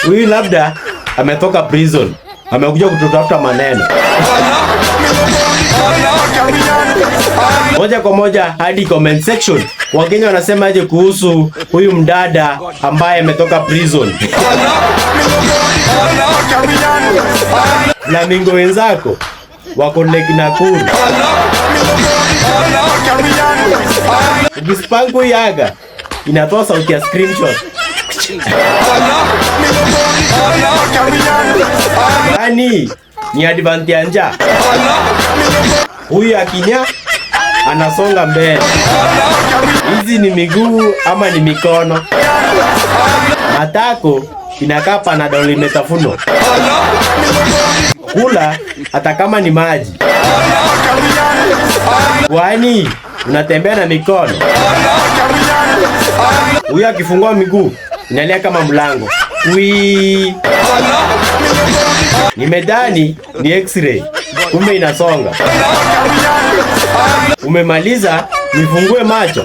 Huyu labda ametoka prison, amekuja kututafuta maneno. Moja kwa moja hadi comment section. Wakenya wanasema aje kuhusu huyu mdada ambaye ametoka prison? Flamingo wenzako wako Lake Nakuru. Ukispangu yaga inatoa sauti ya screenshot. Yaani ni advantage. Huyu akinya anasonga mbele. Hizi ni miguu ama ni mikono? Matako inakaa Panadol imetafunwa. Kula hata kama ni maji. Kwani unatembea na mikono? Huyu akifungua miguu inalia kama mlango. Nimedhani ni x-ray, kumbe inasonga. Umemaliza, nifungue macho.